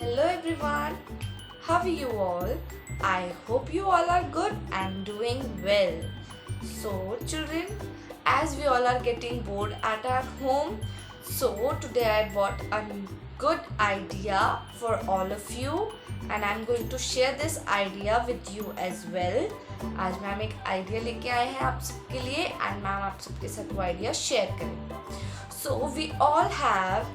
Hello everyone, how are you all? I hope you all are good and doing well. So, children, as we all are getting bored at our home, so today I bought a good idea for all of you and I'm going to share this idea with you as well. आज ma'am एक idea लेके आए हैं आप सबके लिए and ma'am आप सबके साथ वो आइडिया शेयर करेंगे. So we all have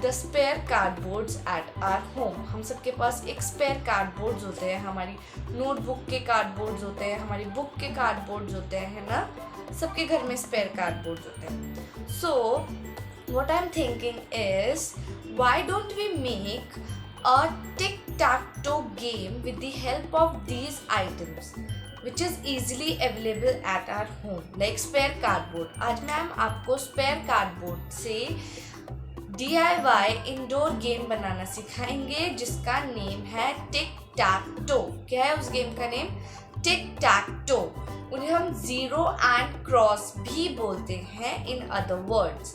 the spare cardboards at our home. हम सबके पास एक स्पेयर कार्डबोर्ड्स होते हैं. हमारी नोटबुक के कार्डबोर्ड्स होते हैं, हमारी बुक के कार्डबोर्ड्स होते हैं, है ना. सबके घर में स्पेयर कार्डबोर्ड्स होते हैं. सो what I'm thinking is, why don't we make a tic-tac-toe game with the help of these items which is easily available at our home, like spare cardboard. आज मैम आपको spare cardboard से DIY indoor game बनाना सिखाएंगे जिसका name है टिक-टैक-टो. क्या है उस game का नेम? टिक-टैक-टो. उन्हें हम जीरो एंड क्रॉस भी बोलते हैं in other words.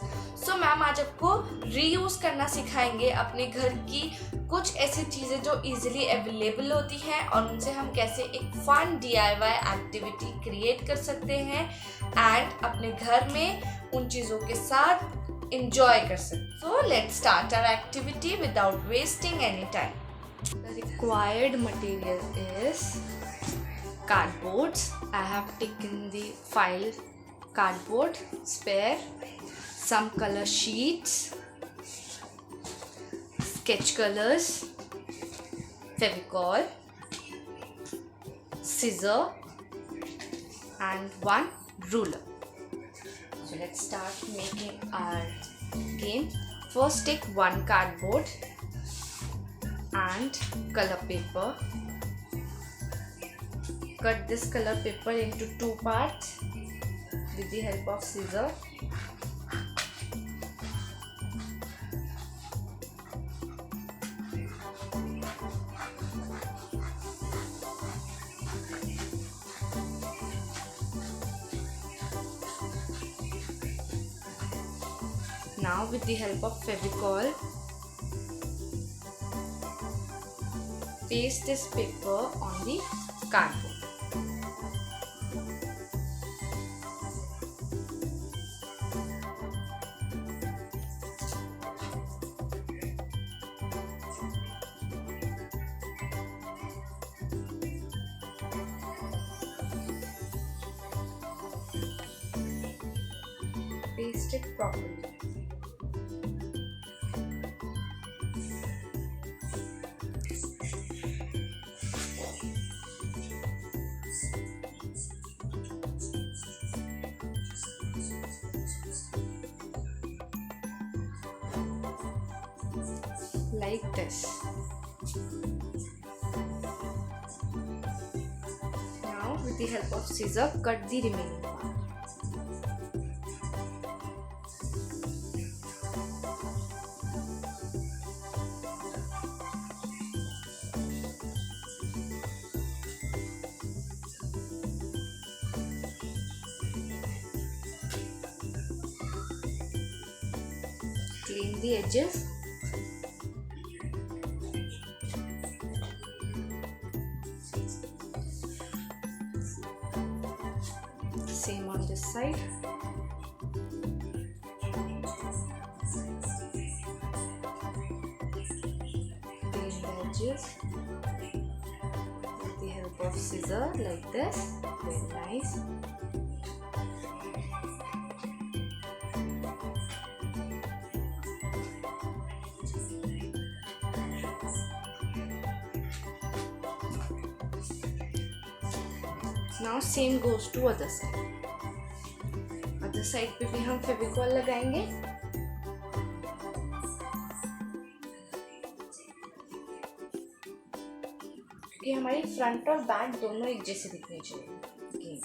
So ma'am आज आपको रीयूज़ करना सिखाएंगे अपने घर की कुछ ऐसी चीज़ें जो इजीली अवेलेबल होती हैं और उनसे हम कैसे एक फन DIY एक्टिविटी क्रिएट कर सकते हैं एंड अपने घर में उन चीज़ों के साथ इंजॉय कर सकते. So let's start our activity without wasting any time. The required material is cardboards. I have taken the file cardboard, spare, some color sheets, sketch colors, fevicol, scissor and one ruler. So let's start making our game. First take one cardboard and color paper. Cut this color paper into two parts with the help of scissor. Now with the help of fevicol, paste this paper on the cardboard. Paste it properly. Like this. Now with the help of scissor, cut the remaining part. Clean the edges. Same on this side. Clean the edges with the help of scissor like this. Very nice. Now same goes to other side. Other side पे भी हम फेविकॉल लगाएंगे. क्योंकि हमारी front और back दोनों एक जैसे दिखने चाहिए गेम.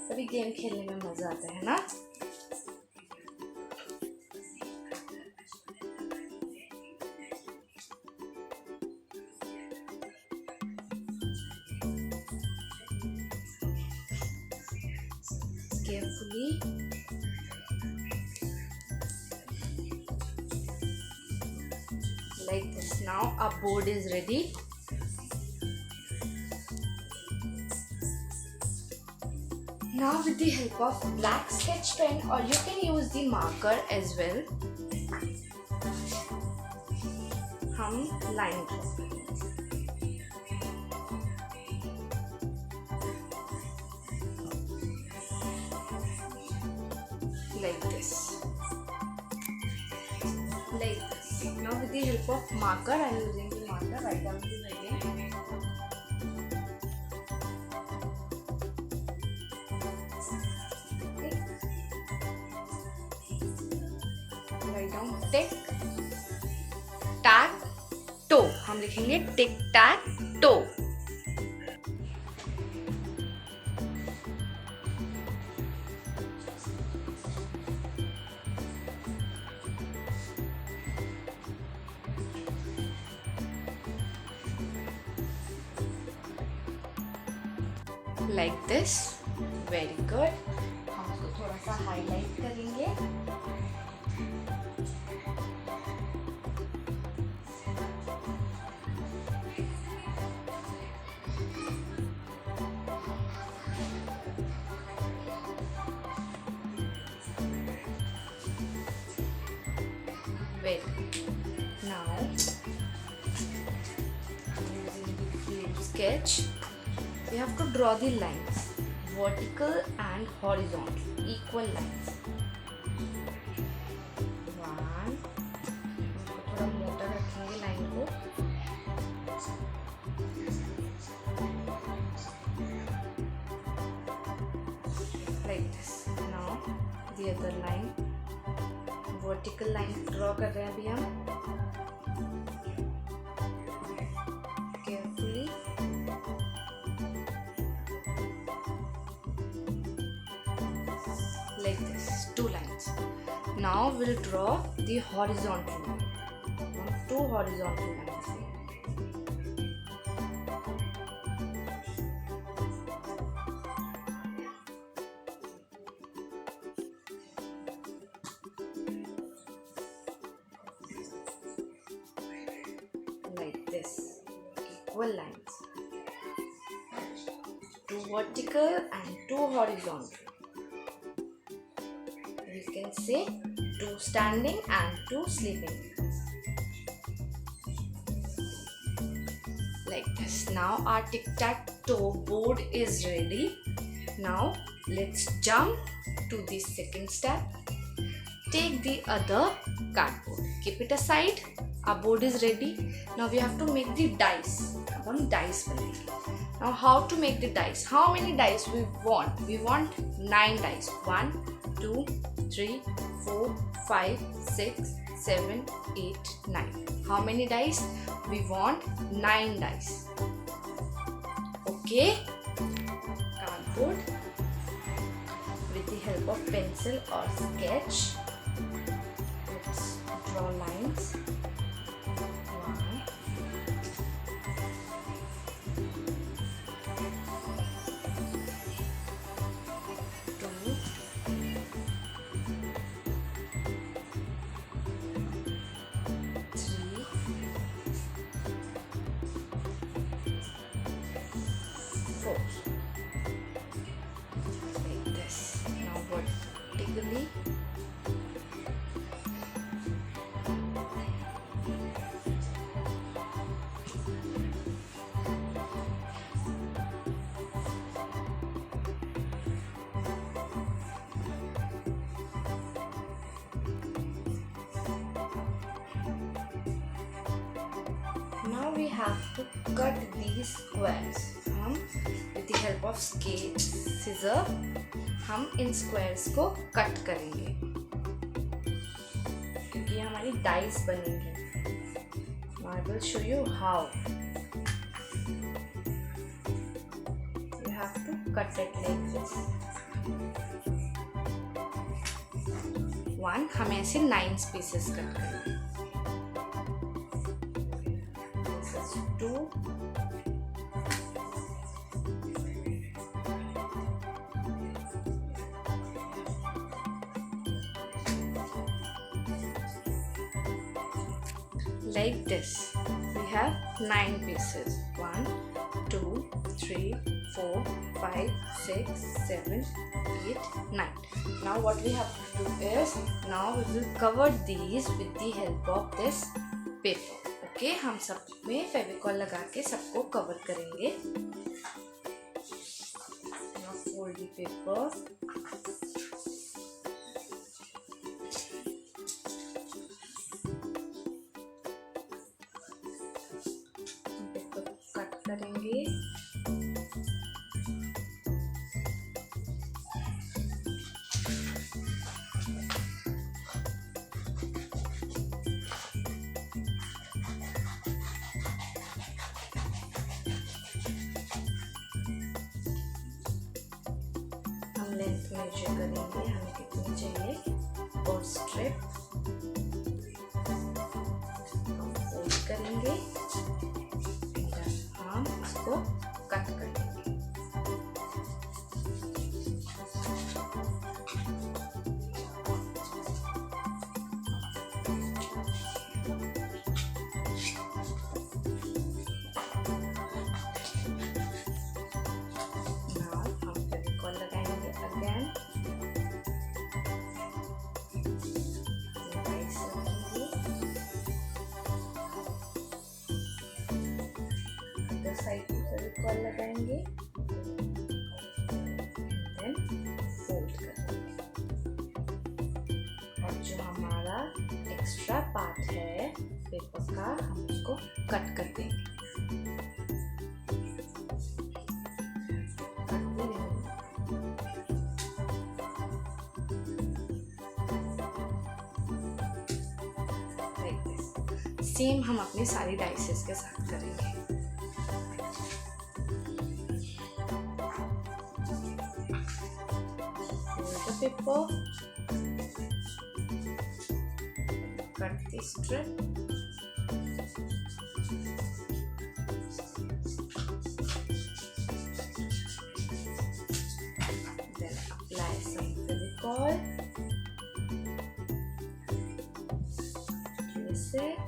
तभी गेम खेलने में मज़ा आता है ना. Carefully like this. Now our board is ready. Now with the help of black sketch pen, or you can use the marker as well, हम line draw like this. Now with the help of marker, I am using the marker right down the heading. Okay. Write down tic-tac-toe. हम लिखेंगे tic-tac-toe. Like this. Very good. हम इसको थोड़ा सा highlight करेंगे. Very good. Now using the flip sketch, we have to draw the lines, vertical and horizontal, equal lines. One, थोड़ा मोटा रखेंगे लाइन को. Like this. Now the other line, vertical line draw कर रहे हैं अभी हम. Carefully. Like this, 2 lines. Now we'll draw the horizontal line. 2 horizontal lines. Like this, equal lines. 2 vertical and 2 horizontal. We can say 2 standing and 2 sleeping. Like this. Now our tic-tac-toe board is ready. Now let's jump to the second step. Take the other cardboard. Keep it aside. Our board is ready. Now we have to make the dice. अब हम dice बनाएंगे. Now how to make the dice? How many dice we want? We want 9 dice. 1, 2, 3, 4, 5, 6, 7, 8, 9. How many dice? We want 9 dice. Okay. Cardboard. With the help of pencil or sketch, let's draw lines. 1, 2, 3, 4. Like this. Now vertically. Now we have to cut these squares. हम with the help of scissor हम इन squares को cut करेंगे क्योंकि ये हमारी dice बनेंगी. I will show you how. You have to cut it like this. 1 हमें ऐसे 9 pieces cut करेंगे. 2, like this. We have 9 pieces. 1, 2, 3, 4, 5, 6, 7, 8, 9. Now what we have to do is, now we will cover these with the help of this paper. Okay, हम सब में फेविकॉल लगा के सबको cover करेंगे. Now fold the paper. Paper cut करेंगे. Length major करेंगे हमें कितनी चाहिए और स्ट्रिप फोल्ड करेंगे. हम इसको कट करेंगे. साइड पे फेविकॉल लगाएंगे, देन फोल्ड करेंगे और जो हमारा एक्स्ट्रा पार्ट है पेपर का हम उसको कट कर देंगे. सेम हम अपने सारी डाइसेस के साथ करेंगे. Paper, cut the strip, then apply some Fevicol, twist it,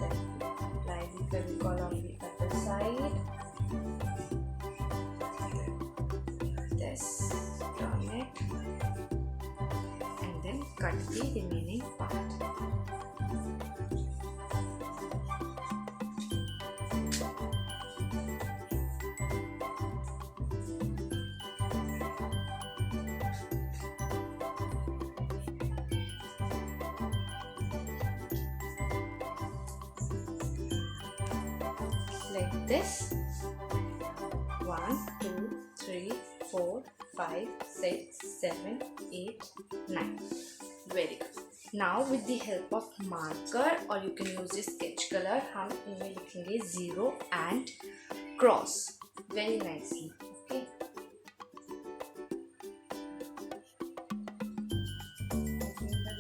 then apply the Fevicol on the other side. Turn it and then cut the remaining part. Like this. 1, 2, 3, 4, 5, 6, 7, 8, 9. Very good. Now with the help of marker or you can use this sketch color, हम इनमें लिखेंगे 0 and cross very nicely. Okay.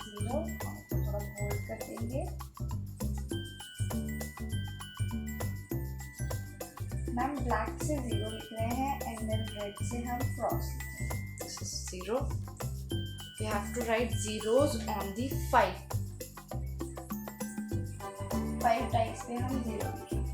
Zero थोड़ा hold कर देंगे. Ma'am black से 0 लिख रहे हैं एंड देन रेड से हम क्रॉस लिखेंगे. This is 0. We have to write zeros on the 5 types पे हम 0 लिखेंगे.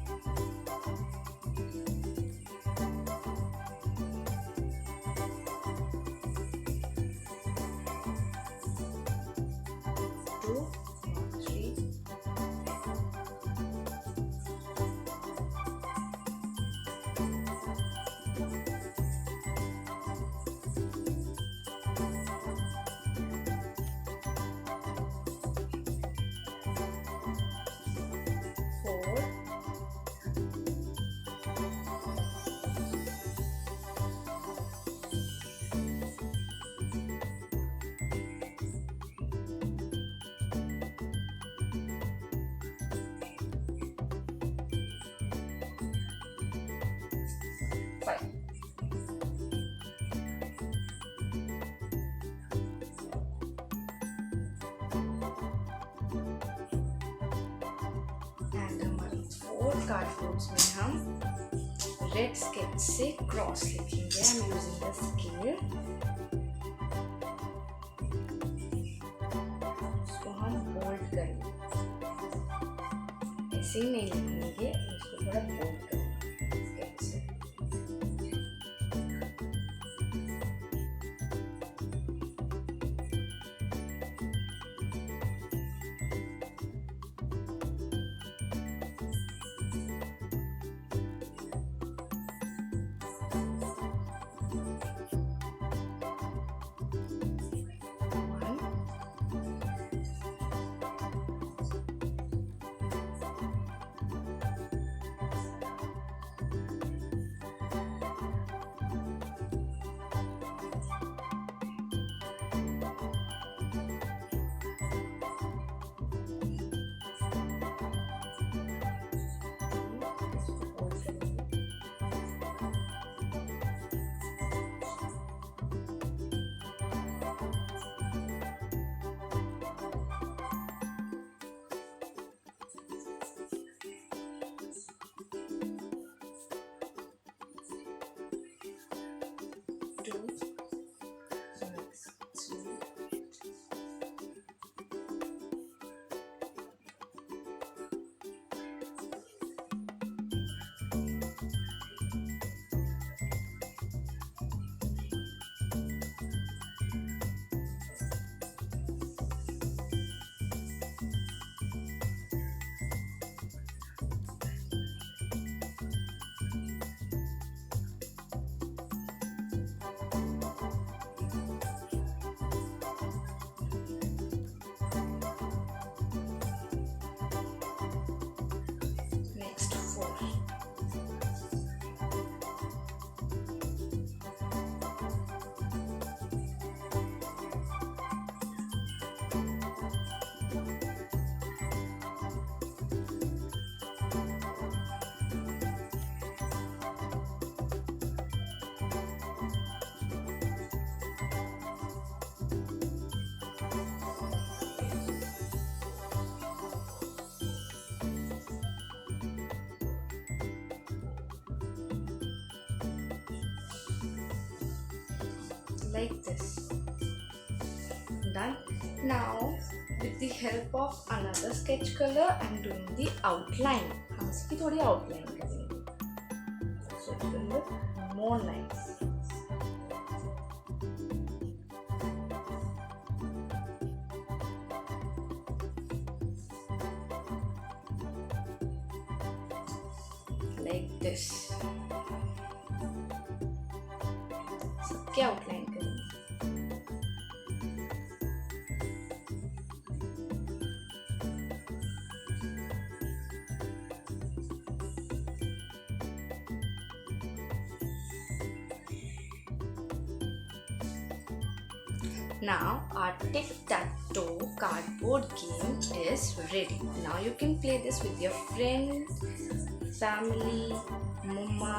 कार्डबोर्ड्स में हम रेड स्केच से क्रॉस लिखेंगे. I am using the scale. इसको हम फोल्ड करेंगे. ऐसे ही नहीं लिखेंगे, इसको थोड़ा बोल्ड करेंगे स्केच से। Like this. Done. Now with the help of another sketch color I'm doing the outline. हम इसकी थोड़ी outline करेंगे, so it will look more nice. Like this. सबके outline करेंगे. Now our tic-tac-toe cardboard game is ready. Now you can play this with your friends, family, mama,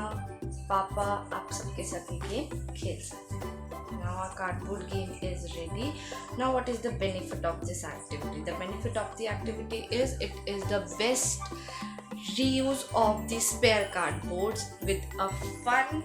papa, आप सबके साथ ये गेम खेल सकते हैं. Now our cardboard game is ready. Now what is the benefit of this activity? The benefit of the activity is it is the best reuse of the spare cardboards with a fun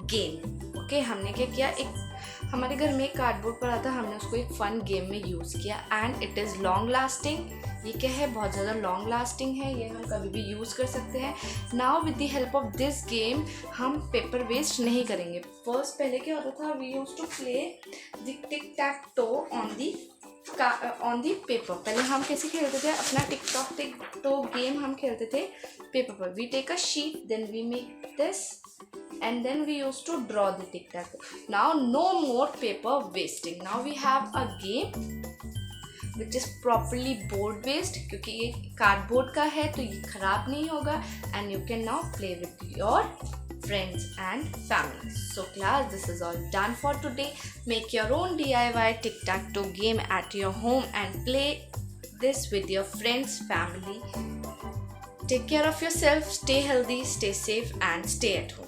game. Okay, हमने क्या किया, एक हमारे घर में एक cardboard पड़ा था, हमने उसको एक फन गेम में यूज़ किया and it is long lasting. ये क्या है, बहुत ज़्यादा लॉन्ग लास्टिंग है, ये हम कभी भी यूज़ कर सकते हैं. Now with the help of this game हम पेपर वेस्ट नहीं करेंगे. फर्स्ट पहले क्या होता था, we use to play the tic tac toe on the paper. पहले हम कैसे खेलते थे, अपना टिक-टैक-टो गेम हम खेलते थे पेपर पर. We take a sheet, then we make this and then we used to draw the tic-tac-toe. Now no more paper wasting. Now we have a game which is properly board based, क्योंकि ये cardboard का है तो ये खराब नहीं होगा. And you can now play with your friends and family. So class, this is all done for today. Make your own DIY tic-tac-toe game at your home and play this with your friends, family. Take care of yourself, stay healthy, stay safe and stay at home.